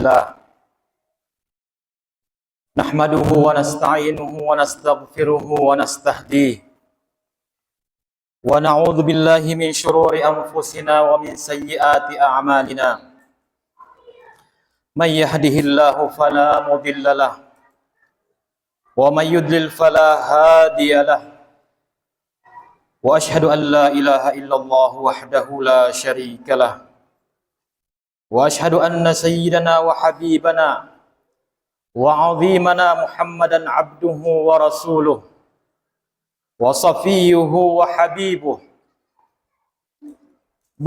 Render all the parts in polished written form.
لله نحمده ونستعينه ونستغفره ونستهديه ونعوذ بالله من شرور أنفسنا ومن سيئات أعمالنا من يهده الله فلا مضل له ومن يضلل فلا هادي له وأشهد أن لا إله إلا الله وحده لا شريك له وأشهد أن سيدنا وحبيبنا وعظيمنا محمدا عبده ورسوله وصفيه وحبيبه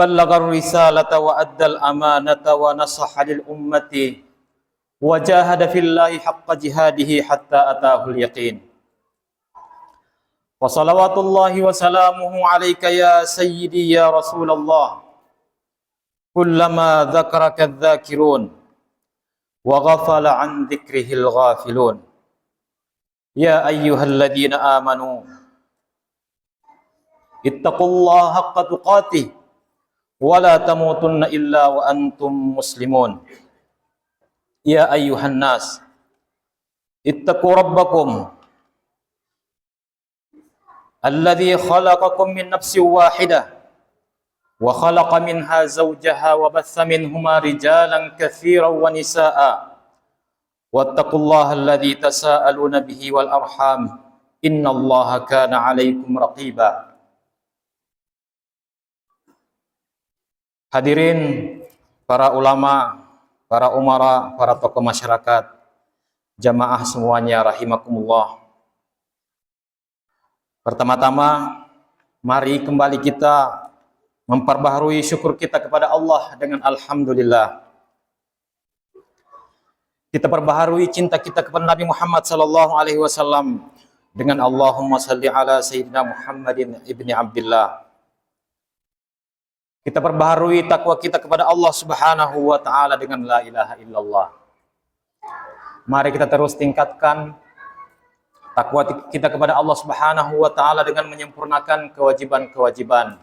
بلغ الرسالة وأدى الأمانة ونصح للأمة وجاهد في الله حق جهاده حتى أتاه اليقين وصلوات الله وسلامه عليك يا سيدي يا رسول الله كلما ذكرك الذاكرون وغفل عن ذكره الغافلون يا أيها الذين آمنوا اتقوا الله حق تقاته ولا تموتن إلا وأنتم مسلمون يا أيها الناس اتقوا ربكم الذي خلقكم من نفس واحدة وخلق منها زوجها وبث منهما رجالا كثيرا ونساء واتقوا الله الذي تساءلون به والأرحام إن الله كان عليكم رقيبا. Hadirin para ulama, para umara, para tokoh masyarakat, jamaah semuanya rahimakumullah. Pertama-tama, mari kembali kita memperbaharui syukur kita kepada Allah dengan alhamdulillah. Kita perbaharui cinta kita kepada Nabi Muhammad sallallahu alaihi wasallam dengan Allahumma salli ala sayyidina Muhammadin ibni Abdillah. Kita perbaharui takwa kita kepada Allah Subhanahu wa taala dengan la ilaha illallah. Mari kita terus tingkatkan takwa kita kepada Allah Subhanahu wa taala dengan menyempurnakan kewajiban-kewajiban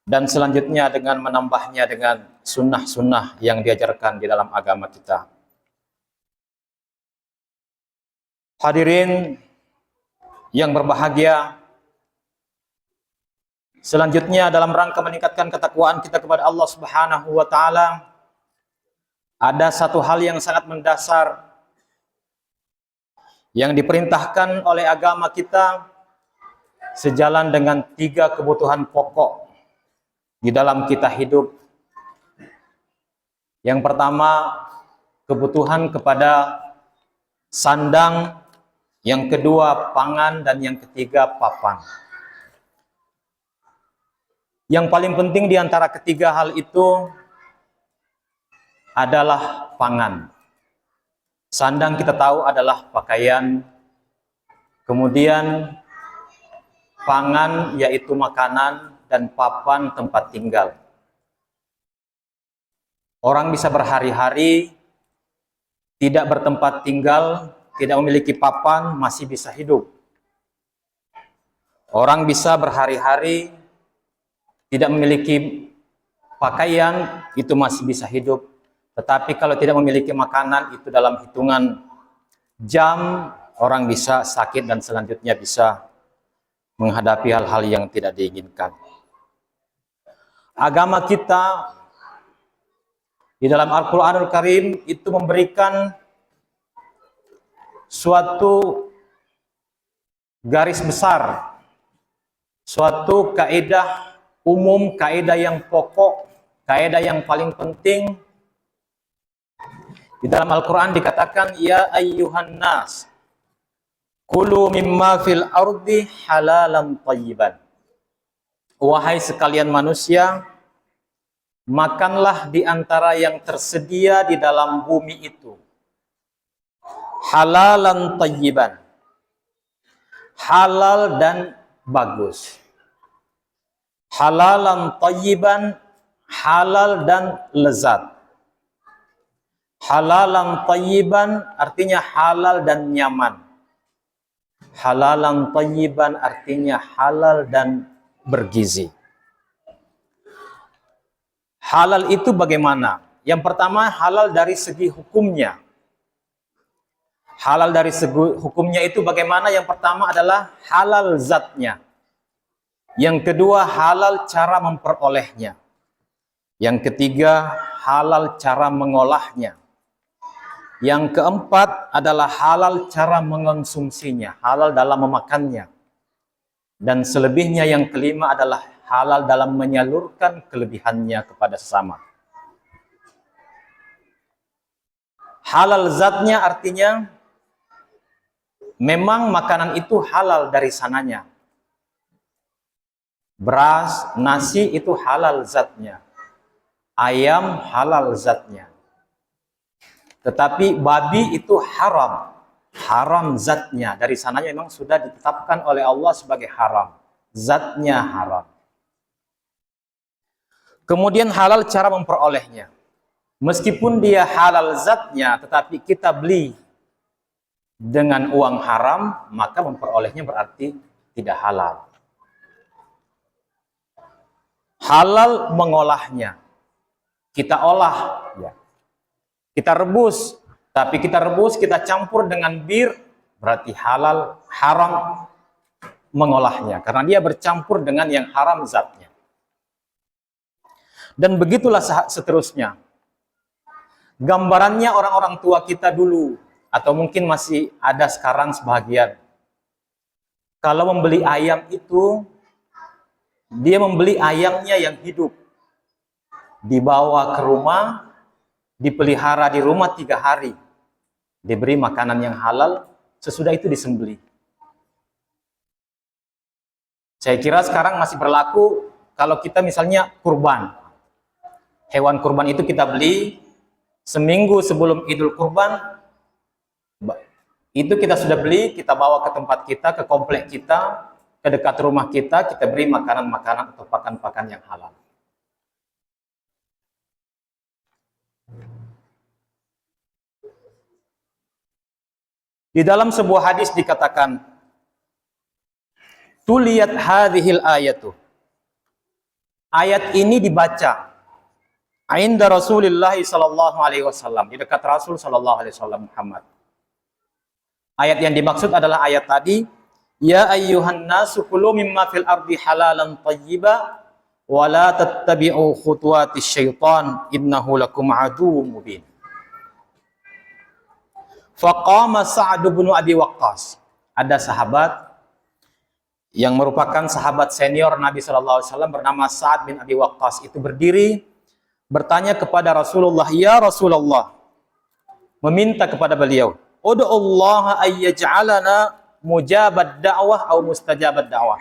dan selanjutnya dengan menambahnya dengan sunnah-sunnah yang diajarkan di dalam agama kita. Hadirin yang berbahagia, selanjutnya dalam rangka meningkatkan ketakwaan kita kepada Allah Subhanahu wa taala, ada satu hal yang sangat mendasar yang diperintahkan oleh agama kita sejalan dengan 3 kebutuhan pokok di dalam kita hidup. Yang pertama, kebutuhan kepada sandang, yang kedua pangan, dan yang ketiga papan. Yang paling penting di antara ketiga hal itu adalah pangan. Sandang kita tahu adalah pakaian, kemudian pangan yaitu makanan, dan papan tempat tinggal. Orang bisa berhari-hari tidak bertempat tinggal, tidak memiliki papan, masih bisa hidup. Orang bisa berhari-hari tidak memiliki pakaian, itu masih bisa hidup. Tetapi kalau tidak memiliki makanan, itu dalam hitungan jam orang bisa sakit dan selanjutnya bisa menghadapi hal-hal yang tidak diinginkan. Agama kita di dalam Al-Quranul Karim itu memberikan suatu garis besar, suatu kaidah umum, kaidah yang pokok, kaidah yang paling penting. Di dalam Al-Quran dikatakan, ya ayyuhan nas, kulu mimma fil ardi halalan thayyiban. Wahai sekalian manusia, makanlah di antara yang tersedia di dalam bumi itu. Halalan thayyiban. Halal dan bagus. Halalan thayyiban, halal dan lezat. Halalan thayyiban artinya halal dan nyaman. Halalan thayyiban artinya halal dan bergizi. Halal itu bagaimana? Yang pertama, halal dari segi hukumnya. Halal dari segi hukumnya itu bagaimana? Yang pertama adalah halal zatnya. Yang kedua, halal cara memperolehnya. Yang ketiga, halal cara mengolahnya. Yang keempat adalah halal cara mengonsumsinya, halal dalam memakannya. Dan selebihnya yang kelima adalah halal dalam menyalurkan kelebihannya kepada sesama. Halal zatnya artinya memang makanan itu halal dari sananya. Beras, nasi itu halal zatnya. Ayam halal zatnya. Tetapi babi itu haram. Haram zatnya. Dari sananya memang sudah ditetapkan oleh Allah sebagai haram. Zatnya haram. Kemudian halal cara memperolehnya. Meskipun dia halal zatnya, tetapi kita beli dengan uang haram, maka memperolehnya berarti tidak halal. Halal mengolahnya. Kita olah, ya. Kita rebus, tapi kita rebus, kita campur dengan bir, berarti halal, haram mengolahnya. Karena dia bercampur dengan yang haram zatnya. Dan begitulah seterusnya. Gambarannya orang-orang tua kita dulu, atau mungkin masih ada sekarang sebagian. Kalau membeli ayam itu, dia membeli ayamnya yang hidup. Dibawa ke rumah, dipelihara di rumah 3 hari, diberi makanan yang halal, sesudah itu disembelih. Saya kira sekarang masih berlaku kalau kita misalnya kurban. Hewan kurban itu kita beli seminggu sebelum Idul Kurban, itu kita sudah beli, kita bawa ke tempat kita, ke komplek kita, ke dekat rumah kita, kita beri makanan-makanan atau pakan-pakan yang halal. Di dalam sebuah hadis dikatakan, tuliyat hadhil ayatu. Ayat ini dibaca inda Rasulullah sallallahu alaihi wasallam, di dekat Rasul sallallahu alaihi wasallam Muhammad. Ayat yang dimaksud adalah ayat tadi, ya ayyuhan nasu kulu mimma fil ardi halalan thayyiba wa la tattabi'u khutuwatis syaitan innahu lakum aduwwum mubin. Faqama Sa'd bin Abi Waqqas. Ada sahabat yang merupakan sahabat senior Nabi sallallahu alaihi wasallam bernama Sa'd bin Abi Waqqas, itu berdiri bertanya kepada Rasulullah, "Ya Rasulullah," meminta kepada beliau, "Ud'u Allah ayyaj'alana mujabad da'wah atau mustajabad da'wah."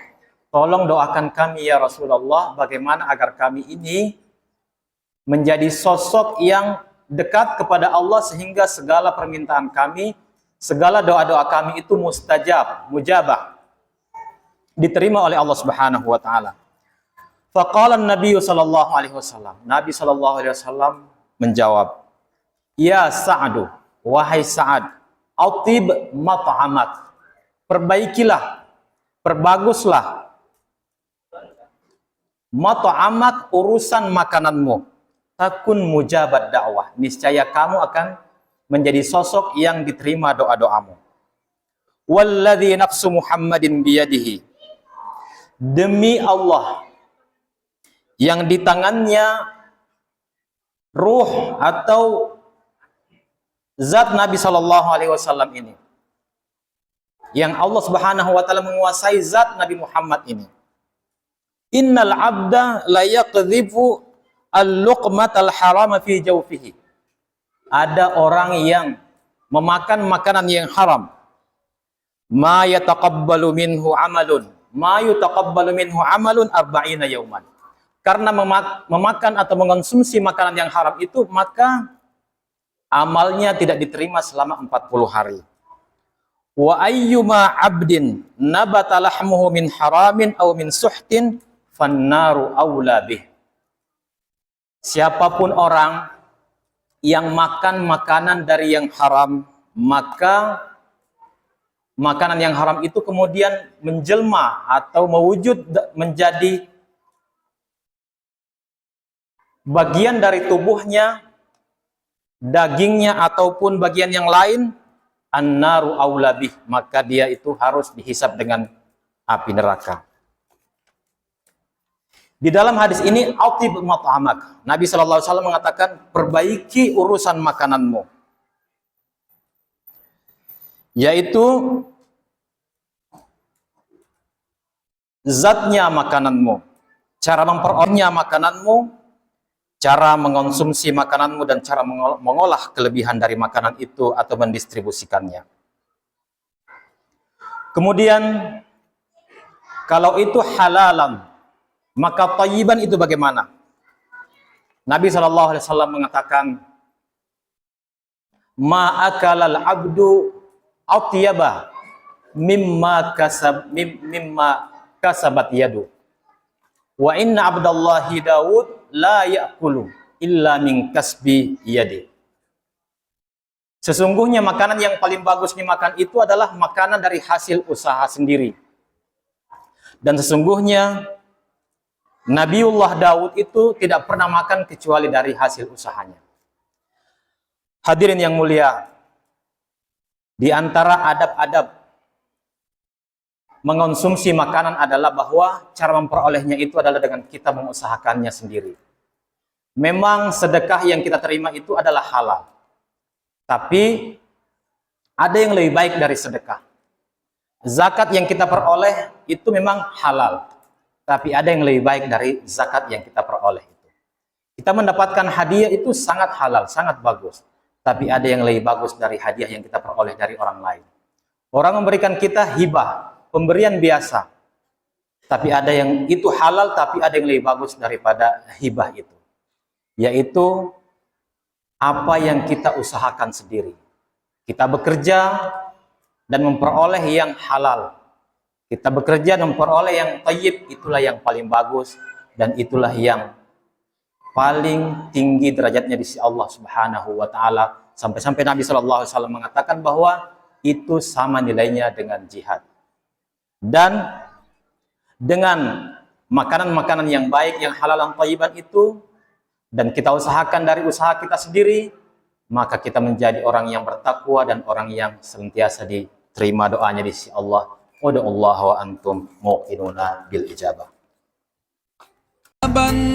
Tolong doakan kami ya Rasulullah, bagaimana agar kami ini menjadi sosok yang dekat kepada Allah sehingga segala permintaan kami, segala doa-doa kami itu mustajab, mujabah, diterima oleh Allah Subhanahu wa taala. Faqala an-nabiy sallallahu alaihi wasallam. Nabi sallallahu alaihi wasallam menjawab, "Ya Sa'du, wahai Sa'ad, atib mat'amak." Perbaikilah, perbaguslah mat'amak, urusan makananmu. Takun mujabat dakwah, niscaya kamu akan menjadi sosok yang diterima doa-doamu. Walladzi nafsu Muhammadin biyadihi, demi Allah yang di tangannya ruh atau zat Nabi sallallahu alaihi wasallam ini, yang Allah Subhanahu wa taala menguasai zat Nabi Muhammad ini. Innal abda la yaqdhifu al-luqmatal harama fi jawfihi. Ada orang yang memakan makanan yang haram. Ma yataqabbalu minhu amalun. Ma yutaqabbalu minhu amalun arba'ina yauman. Karena memakan atau mengonsumsi makanan yang haram itu, maka amalnya tidak diterima selama 40 hari. Wa ayyuma abdin nabata lahmuhu min haramin aw min suhtin fannaru aula bih. Siapapun orang yang makan makanan dari yang haram, maka makanan yang haram itu kemudian menjelma atau mewujud menjadi bagian dari tubuhnya, dagingnya ataupun bagian yang lain, an-naru aula bih, maka dia itu harus dihisab dengan api neraka. Di dalam hadis ini, atib mat'amak, Nabi SAW mengatakan, perbaiki urusan makananmu, yaitu zatnya makananmu, cara memperolehnya makananmu, cara mengonsumsi makananmu, dan cara mengolah kelebihan dari makanan itu atau mendistribusikannya. Kemudian, kalau itu halalan, maka thayyiban itu bagaimana? Nabi SAW mengatakan, ma akalal abdu atyaba mimma kasabat yadu. Wa inna abdallahi Daud la ya'kulu illa min kasbi yadi. Sesungguhnya makanan yang paling bagus dimakan itu adalah makanan dari hasil usaha sendiri. Dan sesungguhnya Nabiullah Daud itu tidak pernah makan kecuali dari hasil usahanya. Hadirin yang mulia, di antara adab-adab mengonsumsi makanan adalah bahwa cara memperolehnya itu adalah dengan kita mengusahakannya sendiri. Memang sedekah yang kita terima itu adalah halal, tapi ada yang lebih baik dari sedekah. Zakat yang kita peroleh itu memang halal, tapi ada yang lebih baik dari zakat yang kita peroleh itu. Kita mendapatkan hadiah itu sangat halal, sangat bagus, tapi ada yang lebih bagus dari hadiah yang kita peroleh dari orang lain. Orang memberikan kita hibah, pemberian biasa, tapi ada yang itu halal, tapi ada yang lebih bagus daripada hibah itu, yaitu apa yang kita usahakan sendiri. Kita bekerja dan memperoleh yang halal. Kita bekerja dan memperoleh yang thayyib, itulah yang paling bagus dan itulah yang paling tinggi derajatnya di sisi Allah Subhanahu wa taala. Sampai-sampai Nabi SAW mengatakan bahwa itu sama nilainya dengan jihad. Dan dengan makanan-makanan yang baik, yang halal, yang thayyiban itu, dan kita usahakan dari usaha kita sendiri, maka kita menjadi orang yang bertakwa dan orang yang senantiasa diterima doanya di sisi Allah. Ud'ullaha wa antum muqinuna bil ijabah.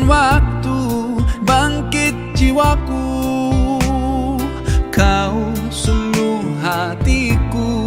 Waktu bangkit jiwaku, kau sungguh hatiku.